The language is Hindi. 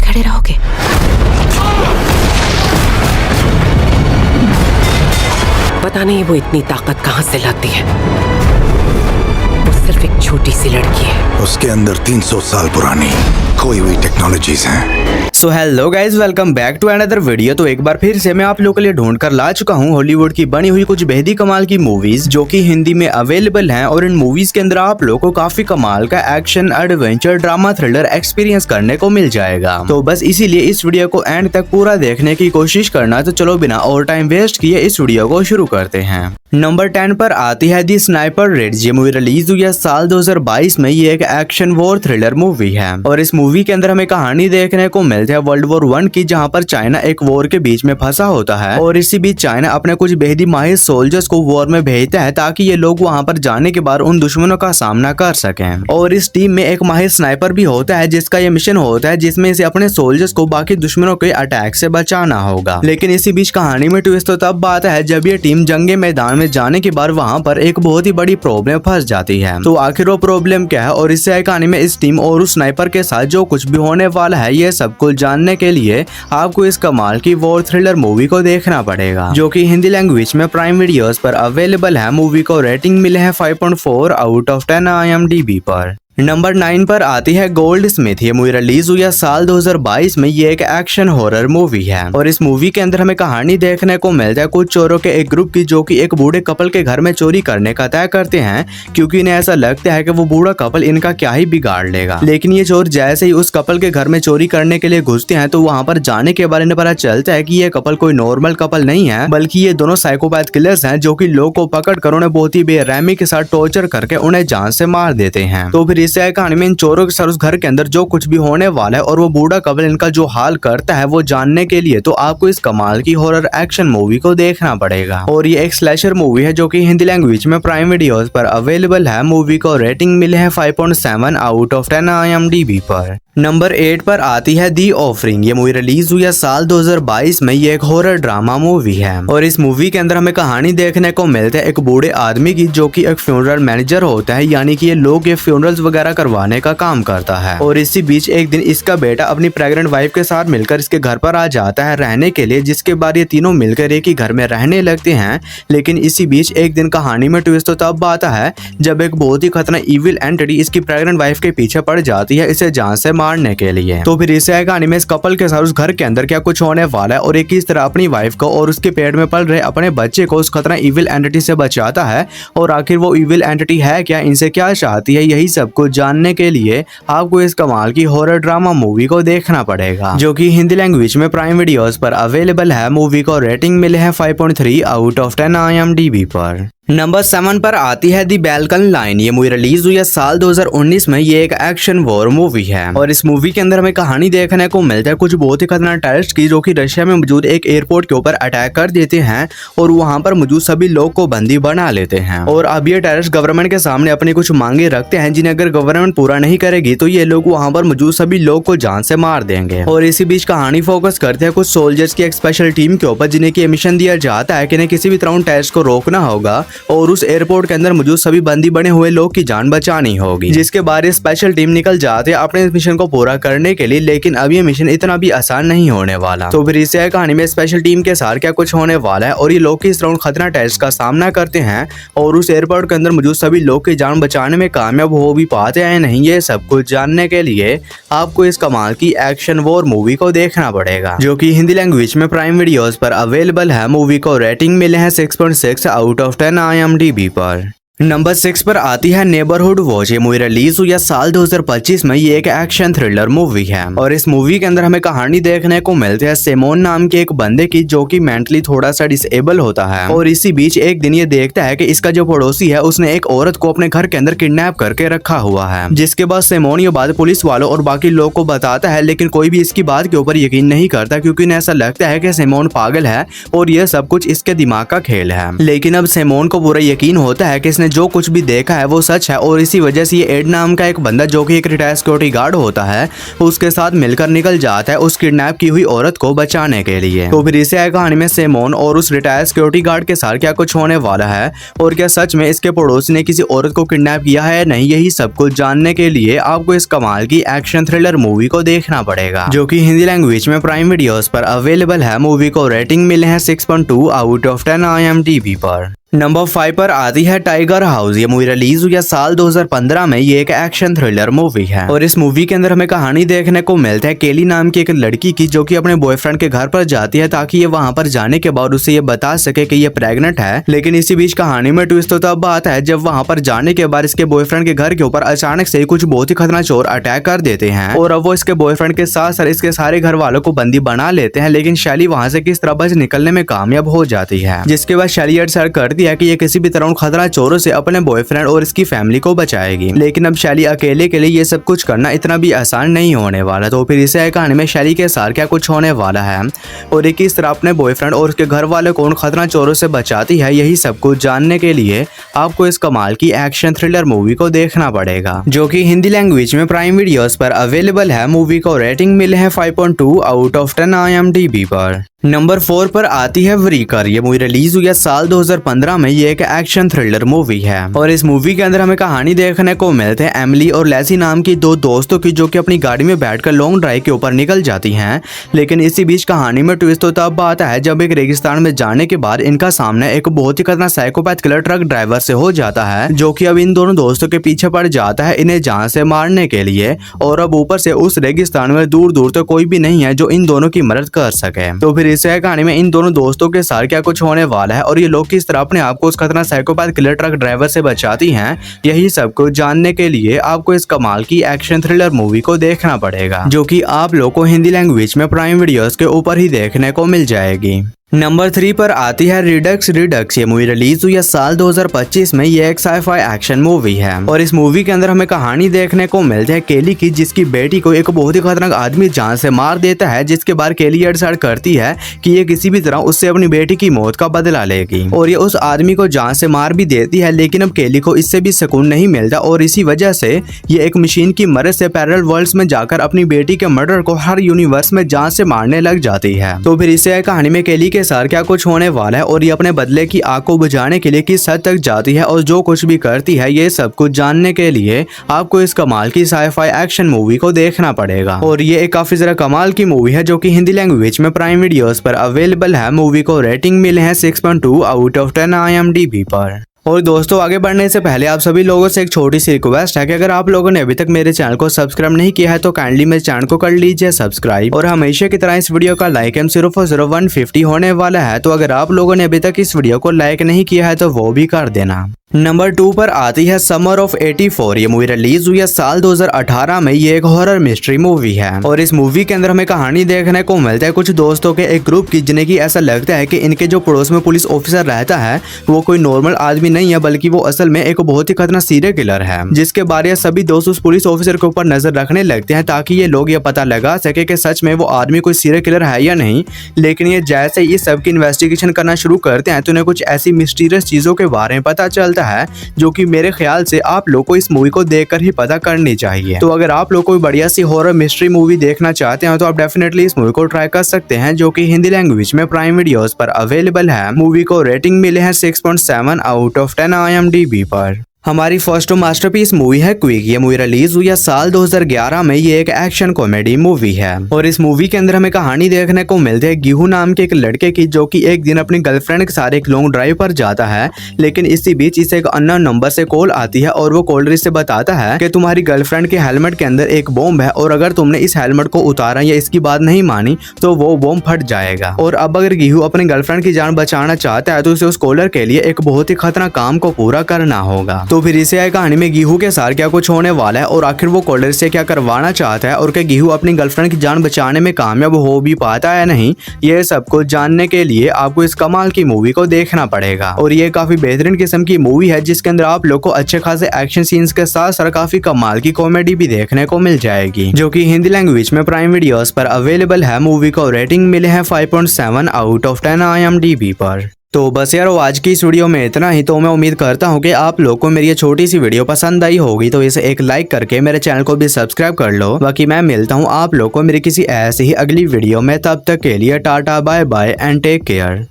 खड़े रहोगे? पता नहीं वो इतनी ताकत कहां से लाती है। वो सिर्फ एक छोटी सी लड़की है, उसके अंदर 300 साल पुरानी खोई हुई टेक्नोलॉजीज हैं। So hello guys, welcome back to another video. तो एक बार फिर से मैं आप लोगों के लिए ढूंढ कर ला चुका हूँ हॉलीवुड की बनी हुई कुछ बेहद कमाल की मूवीज जो कि हिंदी में अवेलेबल हैं। और इन मूवीज के अंदर आप लोगों को काफी कमाल का action, adventure, drama, thriller experience करने को मिल जाएगा। तो बस इसीलिए इस वीडियो को एंड तक पूरा देखने की कोशिश करना। तो चलो बिना और टाइम वेस्ट किए इस वीडियो को शुरू करते हैं। नंबर 10 पर आती है दी स्नाइपर रिड्ज। ये मूवी रिलीज हुई है साल 2022 में। ये एक एक्शन वॉर थ्रिलर मूवी है और इस मूवी के अंदर हमें कहानी देखने को मिलती है वर्ल्ड वॉर 1 की, जहां पर चाइना एक वॉर के बीच में फंसा होता है और इसी बीच चाइना अपने कुछ बेहद माहिर सोल्जर्स को वॉर में भेजता है ताकि ये लोग वहां पर जाने के बाद उन दुश्मनों का सामना कर सकें। और इस टीम में एक माहिर स्नाइपर भी होता है जिसका ये मिशन होता है जिसमें से अपने सोल्जर्स को बाकी दुश्मनों के अटैक से बचाना होगा। लेकिन इसी बीच कहानी में ट्विस्ट तो तब आता है जब ये टीम जंगे मैदान में जाने के बाद वहां पर एक बहुत ही बड़ी प्रॉब्लम फंस जाती है। तो आखिर वो प्रॉब्लम क्या है और इससे कहानी में इस टीम और उस स्नाइपर के साथ जो कुछ भी होने वाला है, ये सब कुछ जानने के लिए आपको इस कमाल की वॉर थ्रिलर मूवी को देखना पड़ेगा, जो कि हिंदी लैंग्वेज में प्राइम वीडियोस पर अवेलेबल है। मूवी को रेटिंग मिले है 5.4 आउट ऑफ 10 IMDb पर। नंबर 9 पर आती है गोल्ड स्मिथ। ये मूवी रिलीज हुई है साल 2022 में। ये एक एक्शन हॉरर मूवी है और इस मूवी के अंदर हमें कहानी देखने को मिलता है कुछ चोरों के एक ग्रुप की, जो कि एक बूढ़े कपल के घर में चोरी करने का तय करते हैं क्योंकि इन्हें ऐसा लगता है कि वो बूढ़ा कपल इनका क्या ही बिगाड़ लेगा। लेकिन ये चोर जैसे ही उस कपल के घर में चोरी करने के लिए घुसते हैं तो वहां पर जाने के बाद इन्हें पता चलता है कि ये कपल कोई नॉर्मल कपल नहीं है, बल्कि ये दोनों साइकोपैथ किलर्स हैं जो कि लोग को पकड़कर उन्हें बहुत ही बेरहमी के साथ टॉर्चर करके उन्हें जान से मार देते हैं। तो फिर इससे कहानी में इन चोरों के साथ उस घर के अंदर जो कुछ भी होने वाला है और वो बूढ़ा कपल इनका जो हाल करता है वो जानने के लिए तो आपको इस कमाल की हॉरर एक्शन मूवी को देखना पड़ेगा। और ये एक स्लैशर मूवी है जो कि हिंदी लैंग्वेज में प्राइम वीडियोस पर अवेलेबल है। मूवी को रेटिंग मिले है 5.7 आउट ऑफ 10 IMDb पर। नंबर 8 पर आती है दी ऑफरिंग। ये मूवी रिलीज हुई है साल 2022 में। ये एक हॉरर ड्रामा मूवी है और इस मूवी के अंदर हमें कहानी देखने को मिलता है एक बूढ़े आदमी की, जो कि एक फ्यूनरल मैनेजर होता है, यानी कि ये लोग ये फ्यूनरल्स वगैरह करवाने का काम करता है। और इसी बीच एक दिन इसका बेटा अपनी प्रेग्नेंट वाइफ के साथ मिलकर इसके घर पर आ जाता है रहने के लिए, जिसके बाद ये तीनों मिलकर एक ही घर में रहने लगते हैं। लेकिन इसी बीच एक दिन कहानी में ट्विस्ट तो तब आता है जब एक बहुत ही खतरनाक इविल एंटिटी इसकी प्रेग्नेंट वाइफ के पीछे पड़ जाती है इसे जान से मारने के लिए। तो फिर इसे कहानी में इस कपल के साथ उस घर के अंदर क्या कुछ होने वाला है और एक किस तरह अपनी वाइफ को और उसके पेट में पल रहे अपने बच्चे को उस खतरनाक इविल एंटिटी से बचाता है। और आखिर वो इविल एंटिटी है क्या, इनसे क्या चाहती है, यही सब कुछ जानने के लिए आपको इस कमाल की हॉरर ड्रामा मूवी को देखना पड़ेगा, जो कि हिंदी लैंग्वेज में प्राइम वीडियोस पर अवेलेबल है। मूवी को रेटिंग मिले है 5.3 आउट ऑफ 10 IMDb पर। नंबर 7 पर आती है दी बैल्कन लाइन। ये मूवी रिलीज हुई है साल 2019 में। ये एक एक्शन वॉर मूवी है और इस मूवी के अंदर हमें कहानी देखने को मिलता है कुछ बहुत ही खतरनाक टेररिस्ट की, जो कि रशिया में मौजूद एक एयरपोर्ट के ऊपर अटैक कर देते हैं और वहां पर मौजूद सभी लोग को बंदी बना लेते हैं। और अब ये टेररिस्ट गवर्नमेंट के सामने अपनी कुछ मांगे रखते हैं जिन्हें अगर गवर्नमेंट पूरा नहीं करेगी तो ये लोग वहां पर मौजूद सभी लोग को जान से मार देंगे। और इसी बीच कहानी फोकस करते हैं कुछ सोल्जर्स की एक स्पेशल टीम के ऊपर, जिन्हें की मिशन दिया जाता है कि इन्हें किसी भी तरह टेररिस्ट को रोकना होगा और उस एयरपोर्ट के अंदर मौजूद सभी बंदी बने हुए लोग की जान बचानी होगी। जिसके बाद स्पेशल टीम निकल जाते हैं अपने इस मिशन को पूरा करने के लिए। लेकिन अब ये मिशन इतना भी आसान नहीं होने वाला। तो फिर इससे कहानी में स्पेशल टीम के साथ क्या कुछ होने वाला है और ये लोग किस तरह खतरनाक टेररिस्ट का सामना करते हैं और उस एयरपोर्ट के अंदर मौजूद सभी लोग की जान बचाने में कामयाब हो भी पाते हैं नहीं, ये सब कुछ जानने के लिए आपको इस कमाल की एक्शन वॉर मूवी को देखना पड़ेगा, जो कि हिंदी लैंग्वेज में प्राइम वीडियोस पर अवेलेबल है। मूवी को रेटिंग मिले हैं 6.6 आउट ऑफ 10 IMDb पर। नंबर 6 पर आती है नेबरहुड वॉच। ये मूवी रिलीज हुई है साल 2025 में। ये एक एक्शन थ्रिलर मूवी है और इस मूवी के अंदर हमें कहानी देखने को मिलती है सेमोन नाम के एक बंदे की, जो कि मेंटली थोड़ा सा डिसेबल होता है। और इसी बीच एक दिन ये देखता है कि इसका जो पड़ोसी है उसने एक औरत को अपने घर के अंदर किडनैप करके रखा हुआ है। जिसके बाद सेमोन ये बात पुलिस वालों और बाकी लोग को बताता है, लेकिन कोई भी इसकी बात के ऊपर यकीन नहीं करता क्योंकि इन्हें ऐसा लगता है कि सेमोन पागल है और यह सब कुछ इसके दिमाग का खेल है। लेकिन अब सेमोन को पूरा यकीन होता है कि इसने जो कुछ भी देखा है वो सच है और इसी वजह से ये एड नाम का एक बंदा जो कि एक रिटायर्ड सिक्योरिटी गार्ड होता है उसके साथ मिलकर निकल जाता है उस किडनैप की हुई औरत को बचाने के लिए। तो फिर इसे है कहानी में सिमोन और उस रिटायर्ड सिक्योरिटी गार्ड के साथ क्या कुछ होने वाला है और क्या सच में इसके पड़ोसी ने किसी औरत को किडनैप किया है नहीं, यही सब कुछ जानने के लिए आपको इस कमाल की एक्शन थ्रिलर मूवी को देखना पड़ेगा जो कि हिंदी लैंग्वेज में प्राइम वीडियोस पर अवेलेबल है। मूवी को रेटिंग मिले हैं 6.2 आउट ऑफ 10 IMDb पर। नंबर 5 पर आती है टाइगर हाउस। ये मूवी रिलीज हुई साल 2015 में। ये एक एक्शन थ्रिलर मूवी है और इस मूवी के अंदर हमें कहानी देखने को मिलता है केली नाम की एक लड़की की जो कि अपने बॉयफ्रेंड के घर पर जाती है ताकि ये वहां पर जाने के बाद उसे ये बता सके कि ये प्रेग्नेंट है। लेकिन इसी बीच कहानी में ट्विस्ट तो तब आता है जब वहां पर जाने के बाद इसके बॉयफ्रेंड के घर के ऊपर अचानक से कुछ बहुत ही खतरनाक चोर अटैक कर देते हैं और अब वो इसके बॉयफ्रेंड के साथ साथ इसके सारे घर वालों को बंदी बना लेते हैं। लेकिन शैली वहां से किस तरह बच निकलने में कामयाब हो जाती है, जिसके बाद शैली डिसाइड करती है कि ये किसी भी तरह उन खतरनाक चोरों से अपने बॉयफ्रेंड और इसकी फैमिली को बचाएगी। लेकिन अब शैली अकेले के लिए ये सब कुछ करना इतना भी आसान नहीं होने वाला। तो फिर इसे कहानी में शैली के साथ क्या कुछ होने वाला है और ये किस तरह अपने बॉयफ्रेंड और उसके घर वालों को उन खतरनाक चोरों से बचाती है, यही सब कुछ जानने के लिए आपको इस कमाल की एक्शन थ्रिलर मूवी को देखना पड़ेगा जो कि हिंदी लैंग्वेज में प्राइम वीडियोस पर अवेलेबल है। मूवी को रेटिंग मिले है 5.2 आउट ऑफ 10 IMDb पर। नंबर 4 पर आती है व्रीकर। ये मूवी रिलीज हुई है साल 2015 में। ये एक एक्शन थ्रिलर मूवी है और इस मूवी के अंदर हमें कहानी देखने को मिलते हैं एमिली और लेसी नाम की दो दोस्तों की जो कि अपनी गाड़ी में बैठकर लॉन्ग ड्राइव के ऊपर निकल जाती हैं। लेकिन इसी बीच कहानी में ट्विस्ट तो तब आता है जब एक रेगिस्तान में जाने के बाद इनका सामने एक बहुत ही खतरनाक साइकोपैथ किलर ट्रक ड्राइवर से हो जाता है जो कि अब इन दोनों दोस्तों के पीछे पड़ जाता है इन्हें जान से मारने के लिए। और अब ऊपर से उस रेगिस्तान में दूर दूर तक कोई भी नहीं है जो इन दोनों की मदद कर सके। तो फिर इस कहानी में इन दोनों दोस्तों के साथ क्या कुछ होने वाला है और ये लोग किस तरह अपने आप को उस खतरनाक साइकोपैथ किलर ट्रक ड्राइवर से बचाती हैं, यही सब कुछ जानने के लिए आपको इस कमाल की एक्शन थ्रिलर मूवी को देखना पड़ेगा जो कि आप लोग को हिंदी लैंग्वेज में प्राइम वीडियोस के ऊपर ही देखने को मिल जाएगी। नंबर 3 पर आती है रिडक्स। ये मूवी रिलीज हुई है साल 2025 में। ये एक साई-फाई एक्शन मूवी है और इस मूवी के अंदर हमें कहानी देखने को मिलती है केली की जिसकी बेटी को एक बहुत ही खतरनाक आदमी जान से मार देता है, जिसके बाद केली डिसाइड करती है कि ये किसी भी तरह उससे अपनी बेटी की मौत का बदला लेगी और ये उस आदमी को जान से मार भी देती है। लेकिन अब केली को इससे भी सुकून नहीं मिलता और इसी वजह से ये एक मशीन की मदद से पैरेलल वर्ल्ड्स में जाकर अपनी बेटी के मर्डर को हर यूनिवर्स में जान से मारने लग जाती है। तो फिर इसे कहानी में केली के साथ क्या कुछ होने वाला है और ये अपने बदले की आग को बुझाने के लिए किस हद तक जाती है और जो कुछ भी करती है, ये सब कुछ जानने के लिए आपको इस कमाल की साई-फाई एक्शन मूवी को देखना पड़ेगा। और ये एक काफी जरा कमाल की मूवी है जो कि हिंदी लैंग्वेज में प्राइम वीडियोस पर अवेलेबल है। मूवी को रेटिंग मिले हैं 6.2 आउट ऑफ 10 IMDb पर। और दोस्तों आगे बढ़ने से पहले आप सभी लोगों से एक छोटी सी रिक्वेस्ट है कि अगर आप लोगों ने अभी तक मेरे चैनल को सब्सक्राइब नहीं किया है तो काइंडली मेरे चैनल को कर लीजिए सब्सक्राइब और हमेशा की तरह इस वीडियो का लाइक एम 040-150 होने वाला है। तो अगर आप लोगों ने अभी तक इस वीडियो को लाइक नहीं किया है तो वो भी कर देना। नंबर 2 पर आती है समर ऑफ 84। ये मूवी रिलीज हुई है साल 2018 में। ये एक हॉरर मिस्ट्री मूवी है और इस मूवी के अंदर हमें कहानी देखने को मिलता है कुछ दोस्तों के एक ग्रुप की जिन्हें की ऐसा लगता है कि इनके जो पड़ोस में पुलिस ऑफिसर रहता है वो कोई नॉर्मल आदमी नहीं है बल्कि वो असल में एक बहुत ही खतरनाक सीरियल किलर है, जिसके बारे सभी दोस्त उस पुलिस ऑफिसर के ऊपर नजर रखने लगते हैं ताकि ये लोग ये पता लगा सके कि सच में वो आदमी कोई सीरियल किलर है या नहीं। लेकिन ये जैसे ये सब की इन्वेस्टिगेशन करना शुरू करते हैं तो उन्हें कुछ ऐसी मिस्टीरियस चीजों के बारे में पता चलता है जो कि मेरे ख्याल से आप लोग को इस मूवी को देखकर ही पता करनी चाहिए। तो अगर आप लोग कोई बढ़िया सी हॉरर मिस्ट्री मूवी देखना चाहते हैं तो आप डेफिनेटली इस मूवी को ट्राई कर सकते हैं जो कि हिंदी लैंग्वेज में प्राइम वीडियोस पर अवेलेबल है। मूवी को रेटिंग मिले हैं 6.7 आउट ऑफ 10 IMDb पर। हमारी फर्स्ट मास्टरपीस मूवी है क्विक। ये मूवी रिलीज हुई है साल 2011 में। ये एक एक्शन कॉमेडी मूवी है और इस मूवी के अंदर हमें कहानी देखने को मिलती है गिहू नाम के एक लड़के की जो कि एक दिन अपनी गर्लफ्रेंड के साथ एक लॉन्ग ड्राइव पर जाता है। लेकिन इसी बीच इसे एक अननोन नंबर से कॉल आती है और वो कॉलर से बताता है कि तुम्हारी गर्लफ्रेंड के हेलमेट के अंदर एक बॉम्ब है और अगर तुमने इस हेलमेट को उतारा या इसकी बात नहीं मानी तो वो बॉम्ब फट जाएगा। और अब अगर गिहू अपनी गर्लफ्रेंड की जान बचाना चाहता है तो उसे उस कॉलर के लिए एक बहुत ही खतरनाक काम को पूरा करना होगा। तो फिर इसे कहानी में गिहू के साथ क्या कुछ होने वाला है और आखिर वो कॉलर से क्या करवाना चाहता है और क्या गिहू अपनी गर्लफ्रेंड की जान बचाने में कामयाब हो भी पाता है नहीं, ये सब कुछ जानने के लिए आपको इस कमाल की मूवी को देखना पड़ेगा। और ये काफी बेहतरीन किस्म की मूवी है जिसके अंदर आप लोग को अच्छे खासे एक्शन सीन्स के साथ साथ काफी कमाल की कॉमेडी भी देखने को मिल जाएगी जो कि हिंदी लैंग्वेज में प्राइम वीडियोस पर अवेलेबल है। मूवी को रेटिंग मिले हैं 5.7 आउट ऑफ 10 IMDb पर। तो बस यार आज की इस वीडियो में इतना ही। तो मैं उम्मीद करता हूँ कि आप लोग को मेरी ये छोटी सी वीडियो पसंद आई होगी, तो इसे एक लाइक करके मेरे चैनल को भी सब्सक्राइब कर लो। बाकी मैं मिलता हूँ आप लोग को मेरी किसी ऐसी ही अगली वीडियो में, तब तक के लिए tata bye bye and take care.